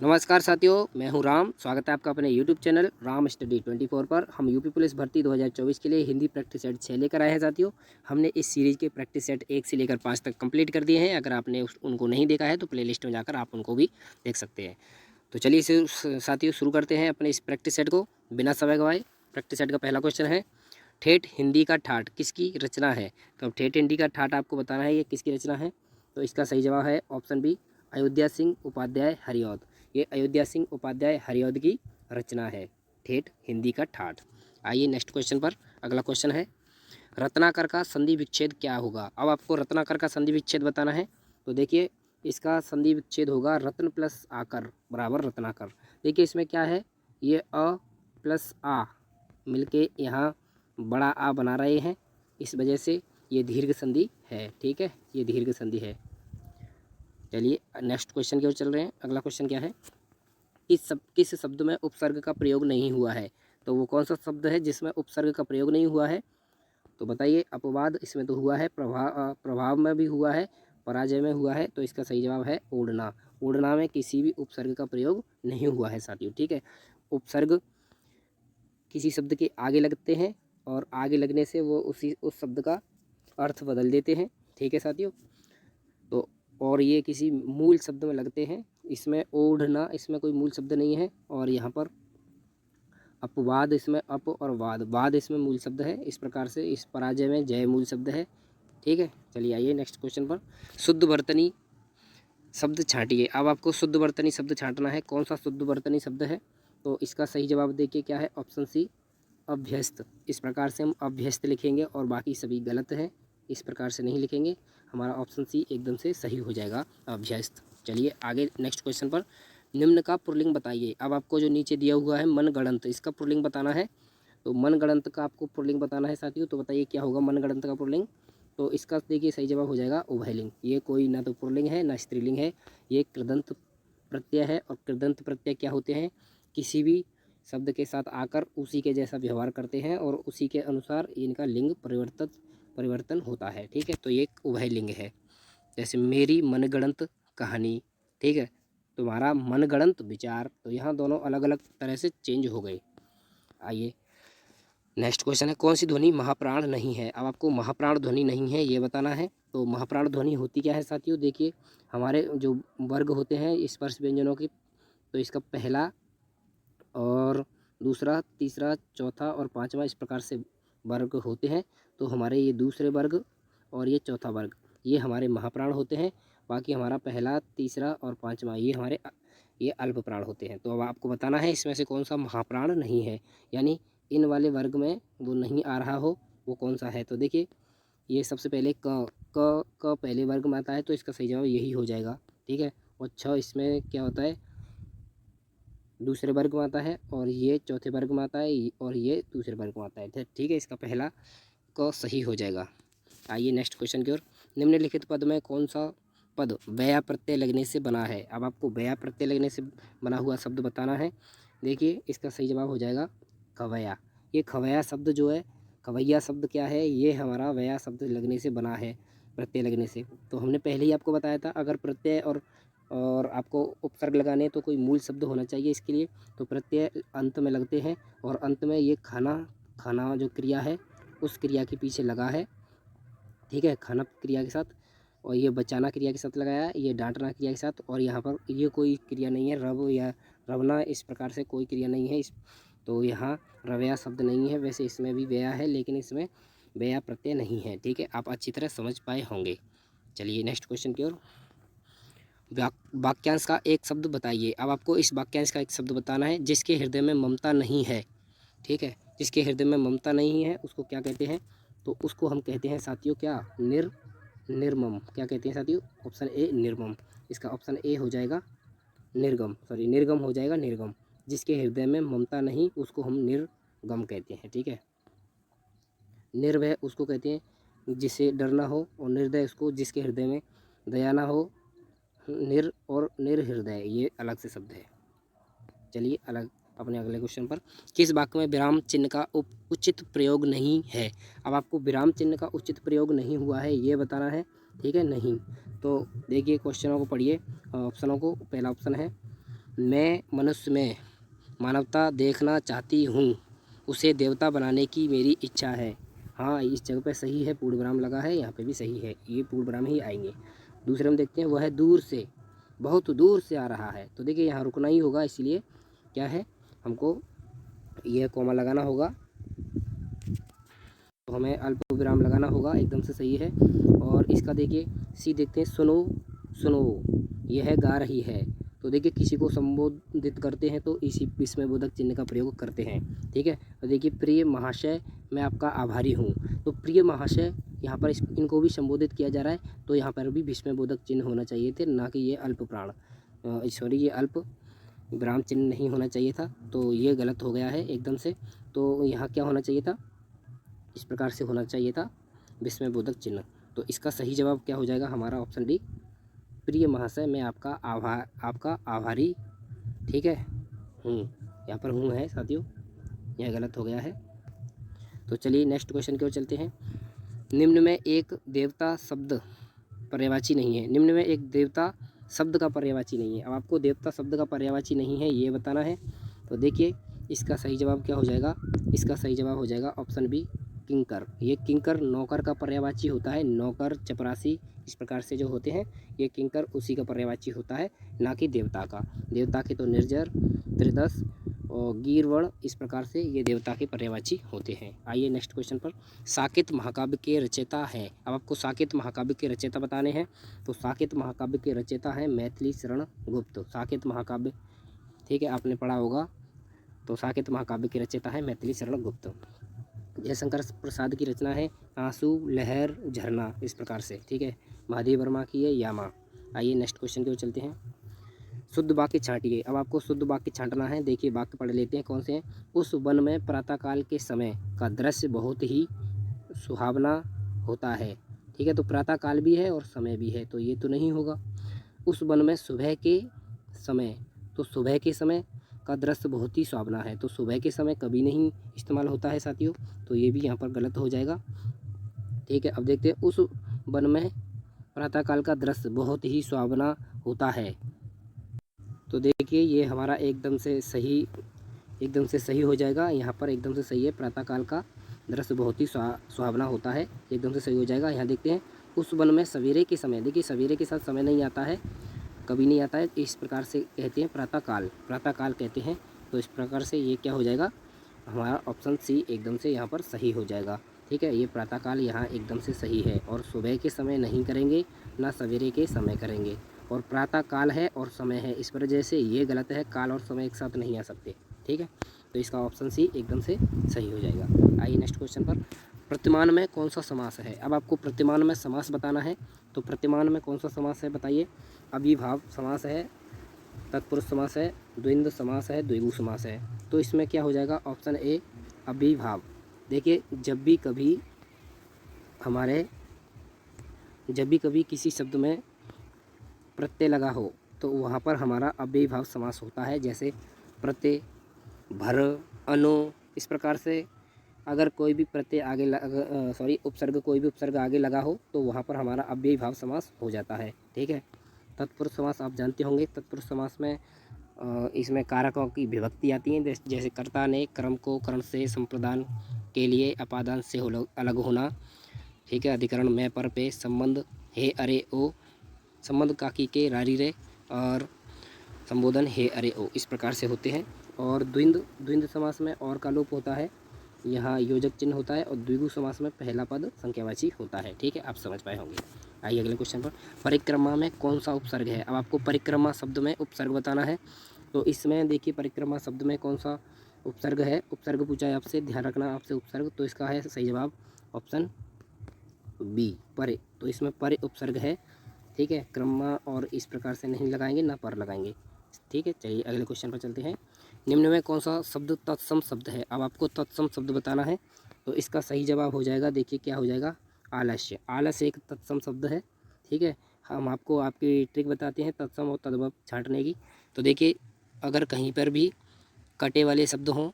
नमस्कार साथियों, मैं हूं राम। स्वागत है आपका अपने YouTube चैनल राम स्टडी 24 पर। हम यूपी पुलिस भर्ती 2024 के लिए हिंदी प्रैक्टिस सेट 6 लेकर आए हैं साथियों। हमने इस सीरीज़ के प्रैक्टिस सेट 1 से लेकर 5 तक कंप्लीट कर दिए हैं। अगर आपने उनको नहीं देखा है तो प्लेलिस्ट में जाकर आप उनको भी देख सकते हैं। तो चलिए साथियों शुरू करते हैं अपने इस प्रैक्टिस सेट को बिना समय गवाए। प्रैक्टिस सेट का पहला क्वेश्चन है, ठेठ हिंदी का ठाठ किसकी रचना है। तो अब ठेठ हिंदी का ठाठ आपको बताना है ये किसकी रचना है। तो इसका सही जवाब है ऑप्शन बी, अयोध्या सिंह उपाध्याय हरिऔध। ये अयोध्या सिंह उपाध्याय हरिऔध की रचना है ठेठ हिंदी का ठाठ। आइए नेक्स्ट क्वेश्चन पर। अगला क्वेश्चन है, रत्नाकर का संधि विच्छेद क्या होगा। अब आपको रत्नाकर का संधि विच्छेद बताना है। तो देखिए इसका संधि विच्छेद होगा रत्न प्लस आकर बराबर रत्नाकर। देखिए इसमें क्या है, ये अ प्लस आ मिलके यहाँ बड़ा आ बना रहे हैं, इस वजह से ये दीर्घ संधि है। ठीक है, ये दीर्घ संधि है। चलिए नेक्स्ट क्वेश्चन की ओर चल रहे हैं। अगला क्वेश्चन क्या है, किस शब्द में उपसर्ग का प्रयोग नहीं हुआ है। तो वो कौन सा शब्द है जिसमें उपसर्ग का प्रयोग नहीं हुआ है। तो बताइए, अपवाद इसमें तो हुआ है, प्रभाव में भी हुआ है, पराजय में हुआ है। तो इसका सही जवाब है ओढ़ना। ओढ़ना में किसी भी उपसर्ग का प्रयोग नहीं हुआ है साथियों। ठीक है, उपसर्ग किसी शब्द के आगे लगते हैं और आगे लगने से वो उस शब्द का अर्थ बदल देते हैं। ठीक है साथियों, तो और ये किसी मूल शब्द में लगते हैं। इसमें ओढ़ना, इसमें कोई मूल शब्द नहीं है। और यहाँ पर अपवाद, इसमें अप और वाद इसमें मूल शब्द है। इस प्रकार से इस पराजय में जय मूल शब्द है। ठीक है, चलिए आइए नेक्स्ट क्वेश्चन पर। शुद्ध वर्तनी शब्द छांटिए। अब आपको शुद्ध वर्तनी शब्द छांटना है। कौन सा शुद्ध वर्तनी शब्द है। तो इसका सही जवाब देखिए क्या है, ऑप्शन सी अभ्यस्त। इस प्रकार से हम अभ्यस्त लिखेंगे और बाकी सभी गलत हैं। इस प्रकार से नहीं लिखेंगे, हमारा ऑप्शन सी एकदम से सही हो जाएगा, अभ्यस्त। चलिए आगे नेक्स्ट क्वेश्चन पर। निम्न का पुल्लिंग बताइए। अब आपको जो नीचे दिया हुआ है मनगढ़ंत, इसका पुल्लिंग बताना है। तो मनगढ़ंत का आपको पुल्लिंग बताना है साथियों। तो बताइए क्या होगा मनगढ़ंत का पुल्लिंग। तो इसका देखिए सही जवाब हो जाएगा उभयलिंग। ये कोई ना तो पुल्लिंग है ना स्त्रीलिंग है, ये कृदंत प्रत्यय है। और कृदंत प्रत्यय क्या होते हैं, किसी भी शब्द के साथ आकर उसी के जैसा व्यवहार करते हैं और उसी के अनुसार इनका लिंग परिवर्तन होता है। ठीक है, तो ये उभयलिंग है। जैसे मेरी मनगढ़ंत कहानी, ठीक है, तुम्हारा मनगढ़ंत विचार। तो यहाँ दोनों अलग अलग तरह से चेंज हो गए। आइए नेक्स्ट क्वेश्चन है, कौन सी ध्वनि महाप्राण नहीं है। अब आपको महाप्राण ध्वनि नहीं है ये बताना है। तो महाप्राण ध्वनि होती क्या है साथियों, देखिए हमारे जो वर्ग होते हैं स्पर्श व्यंजनों की, तो इसका पहला और दूसरा, तीसरा, चौथा और पांचवा इस प्रकार से वर्ग होते हैं। तो हमारे ये दूसरे वर्ग और ये चौथा वर्ग ये हमारे महाप्राण होते हैं। बाकी हमारा पहला, तीसरा और पांचवा ये अल्प प्राण होते हैं। तो अब आपको बताना है इसमें से कौन सा महाप्राण नहीं है, यानी इन वाले वर्ग में वो नहीं आ रहा हो वो कौन सा है। तो देखिए ये सबसे पहले क पहले वर्ग में आता है, तो इसका सही जवाब यही हो जाएगा। ठीक है, और छ इसमें क्या होता है, दूसरे वर्ग में आता है, और ये चौथे वर्ग में आता है, और ये दूसरे वर्ग में आता है। ठीक है, इसका पहला क सही हो जाएगा। आइए नेक्स्ट क्वेश्चन की ओर। निम्नलिखित पद में कौन सा पद व्या प्रत्यय लगने से बना है। अब आपको व्या प्रत्यय लगने से बना हुआ शब्द बताना है। देखिए इसका सही जवाब हो जाएगा खवैया। ये खवैया शब्द जो है, खवैया शब्द क्या है, ये हमारा व्या शब्द लगने से बना है, प्रत्यय लगने से। तो हमने पहले ही आपको बताया था, अगर प्रत्यय और आपको उपसर्ग लगाने तो कोई मूल शब्द होना चाहिए इसके लिए। तो प्रत्यय अंत में लगते हैं, और अंत में ये खाना जो क्रिया है उस क्रिया के पीछे लगा है। ठीक है, खाना क्रिया के साथ, और ये बचाना क्रिया के साथ लगाया है, ये डांटना क्रिया के साथ। और यहाँ पर ये कोई क्रिया नहीं है, रव या रवना इस प्रकार से कोई क्रिया नहीं है तो यहाँ रवया शब्द नहीं है। वैसे इसमें भी व्या है, लेकिन इसमें व्या प्रत्यय नहीं है। ठीक है, आप अच्छी तरह समझ पाए होंगे। चलिए नेक्स्ट क्वेश्चन की ओर। वाक्यांश का एक शब्द बताइए। अब आपको इस वाक्यांश का एक शब्द बताना है जिसके हृदय में ममता नहीं है। ठीक है, जिसके हृदय में ममता नहीं है उसको क्या कहते हैं। तो उसको हम कहते हैं साथियों क्या, निर्मम। क्या कहते हैं साथियों, ऑप्शन ए निर्मम। इसका ऑप्शन ए हो जाएगा निर्गम हो जाएगा, निर्गम। जिसके हृदय में ममता नहीं उसको हम निर्गम कहते हैं। ठीक है, निर्भय उसको कहते हैं जिसे डर ना हो, और निर्दय उसको जिसके हृदय में दया ना हो। और निर्हृदय ये अलग से शब्द है। चलिए अलग अपने अगले क्वेश्चन पर। किस वाक्य में विराम चिन्ह का उचित प्रयोग नहीं है। अब आपको विराम चिन्ह का उचित प्रयोग नहीं हुआ है ये बताना है। ठीक है, नहीं। तो देखिए क्वेश्चनों को पढ़िए, ऑप्शनों को। पहला ऑप्शन है मैं मनुष्य में मानवता देखना चाहती हूँ, उसे देवता बनाने की मेरी इच्छा है। हाँ, इस जगह पे सही है, पूर्ण विराम लगा है, यहाँ पे भी सही है, ये पूर्ण विराम ही आएंगे। दूसरे में देखते हैं, वह दूर से, बहुत दूर से आ रहा है। तो देखिए यहाँ रुकना ही होगा, इसलिए क्या है, हमको यह कॉमा लगाना होगा, तो हमें अल्प विराम लगाना होगा, एकदम से सही है। और इसका देखिए सी देखते हैं, सुनो सुनो, यह गा रही है। तो देखिए किसी को संबोधित करते हैं तो इसी विस्मयबोधक चिन्ह का प्रयोग करते हैं, ठीक है। तो देखिए प्रिय महाशय, मैं आपका आभारी हूँ। तो प्रिय महाशय यहाँ पर इनको भी संबोधित किया जा रहा है, तो यहाँ पर भी विस्मयबोधक चिन्ह होना चाहिए थे, ना कि ये अल्प प्राण, सॉरी, ये अल्प विराम चिन्ह नहीं होना चाहिए था, तो ये गलत हो गया है एकदम से। तो यहाँ क्या होना चाहिए था, इस प्रकार से होना चाहिए था, विस्मयबोधक चिन्ह। तो इसका सही जवाब क्या हो जाएगा हमारा, ऑप्शन डी, प्रिय महाशय, मैं आपका आभारी, ठीक है, हूँ, यहाँ पर हूँ है साथियों, यह गलत हो गया है। तो चलिए नेक्स्ट क्वेश्चन की ओर चलते हैं। निम्न में एक देवता शब्द पर्यायवाची नहीं है। निम्न में एक देवता शब्द का पर्यायवाची नहीं है। अब आपको देवता शब्द का पर्यायवाची नहीं है ये बताना है। तो देखिए इसका सही जवाब क्या हो जाएगा, इसका सही जवाब हो जाएगा ऑप्शन बी, किंकर। ये किंकर नौकर का पर्यायवाची होता है, नौकर, चपरासी, इस प्रकार से जो होते हैं ये किंकर उसी का पर्यायवाची होता है, ना कि देवता का। देवता के तो निर्जर, त्रिदश और गीरवण, इस प्रकार से ये देवता के पर्यायवाची होते हैं। आइए नेक्स्ट क्वेश्चन पर। साकेत महाकाव्य के रचयिता है। अब आपको साकेत महाकाव्य के रचयिता बताने हैं। तो साकेत महाकाव्य के रचयिता हैं मैथिली शरण गुप्त। साकेत महाकाव्य, ठीक है, आपने पढ़ा होगा। तो साकेत महाकाव्य के रचयिता है मैथिली शरण गुप्त। जयशंकर प्रसाद की रचना है आंसू, लहर, झरना, इस प्रकार से, ठीक है। महादेव वर्मा की है यामा। आइए नेक्स्ट क्वेश्चन की ओर चलते हैं। शुद्ध वाक्य छांटिए। अब आपको शुद्ध वाक्य छांटना है। देखिए वाक्य पढ़ लेते हैं कौन से हैं। उस वन में प्रातःकाल के समय का दृश्य बहुत ही सुहावना होता है, ठीक है। तो प्रातःकाल भी है और समय भी है, तो ये तो नहीं होगा। उस वन में सुबह के समय, तो सुबह के समय का दृश्य बहुत ही सुहावना है, तो सुबह के समय कभी नहीं इस्तेमाल होता है साथियों, तो ये भी यहाँ पर गलत हो जाएगा, ठीक है। अब देखते हैं, उस वन में प्रातःकाल का दृश्य बहुत ही सुहावना होता है। तो देखिए ये हमारा एकदम से सही हो जाएगा। यहाँ पर एकदम से सही है, प्रातःकाल का दृश्य बहुत ही सुहावना होता है, एकदम से सही हो जाएगा। यहाँ देखते हैं, उस वन में सवेरे के समय, देखिए सवेरे के साथ समय नहीं आता है, कभी नहीं आता है, इस प्रकार से कहते हैं प्रातःकाल कहते हैं। तो इस प्रकार से ये क्या हो जाएगा, हमारा ऑप्शन सी एकदम से यहाँ पर सही हो जाएगा, ठीक है। ये प्रातःकाल यहाँ एकदम से सही है, और सुबह के समय नहीं करेंगे, ना सवेरे के समय करेंगे, और प्रातःकाल है और समय है, इस वजह से ये गलत है, काल और समय एक साथ नहीं आ सकते, ठीक है। तो इसका ऑप्शन सी एकदम से सही हो जाएगा। आइए नेक्स्ट क्वेश्चन पर। प्रतिमान में कौन सा समास है। अब आपको प्रतिमान में समास बताना है। तो प्रतिमान में कौन सा समास है बताइए। अविभाव समास है, तत्पुरुष समास है, द्वंद्व समास है, द्विगु समास है। तो इसमें क्या हो जाएगा, ऑप्शन ए, अविभाव। देखिए जब भी कभी किसी शब्द में प्रत्यय लगा हो तो वहाँ पर हमारा अव्ययीभाव समास होता है, जैसे प्रत्यय, भर, अनु, इस प्रकार से अगर कोई भी प्रत्यय आगे उपसर्ग, कोई भी उपसर्ग आगे लगा हो तो वहाँ पर हमारा अव्ययीभाव समास हो जाता है, ठीक है। तत्पुरुष समास आप जानते होंगे। तत्पुरुष समास में इसमें कारकों की विभक्ति आती है, जैसे कर्ता ने क्रम को कर्ण से संप्रदान के लिए अपादान से अलग होना, ठीक है। अधिकरण में पर पे, संबंध हे अरे ओ, संबंध काकी के रारी रे, और संबोधन हे अरे ओ, इस प्रकार से होते हैं। और द्विंद समास में और का लोप होता है, यहाँ योजक चिन्ह होता है, और द्विगु समास में पहला पद संख्यावाची होता है, ठीक है, आप समझ पाए होंगे। आइए अगले क्वेश्चन पर। परिक्रमा में कौन सा उपसर्ग है। अब आपको परिक्रमा शब्द में उपसर्ग बताना है। तो इसमें देखिए परिक्रमा शब्द में कौन सा उपसर्ग है, उपसर्ग पूछा है आपसे, ध्यान रखना आपसे उपसर्ग। तो इसका है सही जवाब ऑप्शन बी, परे। तो इसमें परे उपसर्ग है, ठीक है। क्रम और इस प्रकार से नहीं लगाएंगे, ना पर लगाएंगे, ठीक है। चलिए अगले क्वेश्चन पर चलते हैं। निम्न में कौन सा शब्द तत्सम शब्द है। अब आपको तत्सम शब्द बताना है। तो इसका सही जवाब हो जाएगा, देखिए क्या हो जाएगा, आलस्य। आलस्य एक तत्सम शब्द है, ठीक है। हम आपको आपकी ट्रिक बताते हैं तत्सम और तद्भव छांटने की। तो देखिए अगर कहीं पर भी कटे वाले शब्द हों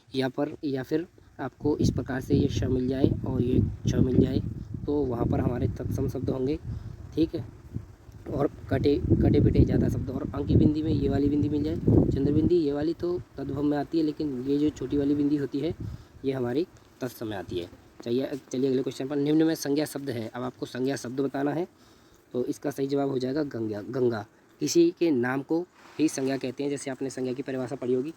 या फिर आपको इस प्रकार से ये श मिल जाए और ये छ मिल जाए, तो वहाँ पर हमारे तत्सम शब्द होंगे, ठीक है। और कटे कटे पिटे ज़्यादा शब्द। और अंकी बिंदी में ये वाली बिंदी मिल जाए, चंद्र बिंदी ये वाली तो तद्भव में आती है, लेकिन ये जो छोटी वाली बिंदी होती है ये हमारी तत्सम में आती है। चलिए अगले क्वेश्चन पर। निम्न में संज्ञा शब्द है, अब आपको संज्ञा शब्द बताना है। तो इसका सही जवाब हो जाएगा गंगा। गंगा किसी के नाम को ही संज्ञा कहते हैं। जैसे आपने संज्ञा की परिभाषा पढ़ी होगी,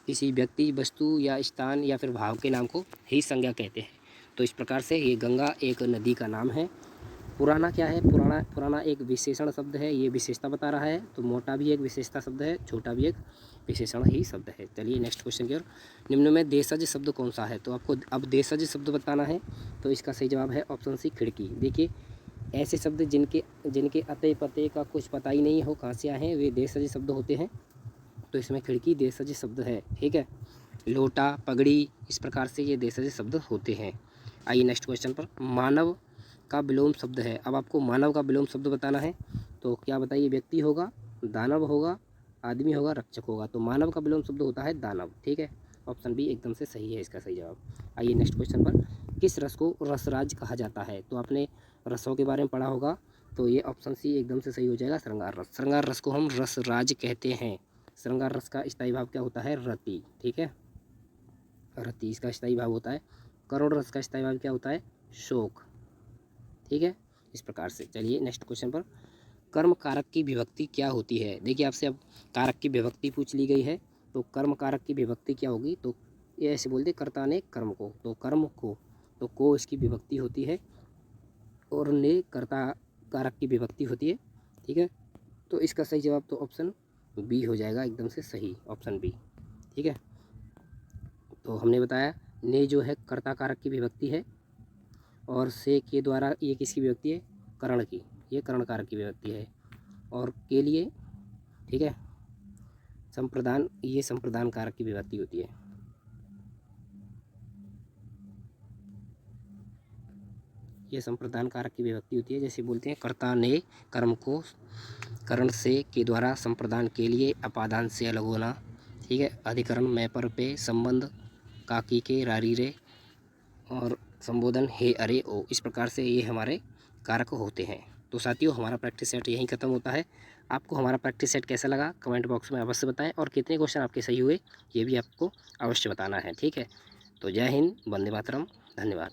किसी व्यक्ति, वस्तु या स्थान या फिर भाव के नाम को ही संज्ञा कहते हैं। तो इस प्रकार से ये गंगा एक नदी का नाम है। पुराना क्या है? पुराना एक विशेषण शब्द है, ये विशेषता बता रहा है। तो मोटा भी एक विशेषता शब्द है, छोटा भी एक विशेषण ही शब्द है। चलिए नेक्स्ट क्वेश्चन की ओर। निम्न में देशज शब्द कौन सा है? तो आपको अब देशज शब्द बताना है। तो इसका सही जवाब है ऑप्शन सी, खिड़की। देखिए ऐसे शब्द जिनके अते पते का कुछ पता ही नहीं हो कहाँ से आए हैं, वे देशज शब्द होते हैं। तो इसमें खिड़की देशज शब्द है, ठीक है। लोटा, पगड़ी, इस प्रकार से ये देशज शब्द होते हैं। आइए नेक्स्ट क्वेश्चन पर। मानव का विलोम शब्द है, अब आपको मानव का विलोम शब्द बताना है। तो क्या बताइए? व्यक्ति होगा, दानव होगा, आदमी होगा, रक्षक होगा। तो मानव का विलोम शब्द होता है दानव, ठीक है। ऑप्शन बी एकदम से सही है इसका सही जवाब। आइए नेक्स्ट क्वेश्चन पर। किस रस को रसराज कहा जाता है? तो आपने रसों के बारे में पढ़ा होगा, तो ये ऑप्शन सी एकदम से सही हो जाएगा, श्रृंगार रस। श्रृंगार रस को हम रसराज कहते हैं। श्रृंगार रस का स्थायी भाव क्या होता है? रति, ठीक है। रति इसका स्थायी भाव होता है। करुण रस का स्थायी भाव क्या होता है? शोक, ठीक है। इस प्रकार से। चलिए नेक्स्ट क्वेश्चन पर। कर्म कारक की विभक्ति क्या होती है? देखिए आपसे अब कारक की विभक्ति पूछ ली गई है, तो कर्म कारक की विभक्ति क्या होगी? तो ये ऐसे बोलते, कर्ता ने कर्म को, तो कर्म को इसकी विभक्ति होती है, और ने कर्ता कारक की विभक्ति होती है, ठीक है। तो इसका सही जवाब तो ऑप्शन बी हो जाएगा, एकदम से सही, ऑप्शन बी, ठीक है। तो हमने बताया ने जो है कर्ता कारक की विभक्ति है, और से के द्वारा ये किसकी विभक्ति है? करण की, ये करण कारक की विभक्ति है। और के लिए, ठीक है, संप्रदान, ये संप्रदान कारक की विभक्ति होती है। ये संप्रदान कारक की विभक्ति होती है। जैसे बोलते हैं कर्ता ने कर्म को करण से के द्वारा संप्रदान के लिए अपादान से अलग होना, ठीक है। अधिकरण मैं पर पे, संबंध काकी के रारी रे, और संबोधन हे अरे ओ। इस प्रकार से ये हमारे कारक होते हैं। तो साथियों हमारा प्रैक्टिस सेट यहीं खत्म होता है। आपको हमारा प्रैक्टिस सेट कैसा लगा कमेंट बॉक्स में अवश्य बताएं, और कितने क्वेश्चन आपके सही हुए ये भी आपको अवश्य बताना है, ठीक है। तो जय हिंद, वंदे मातरम, धन्यवाद।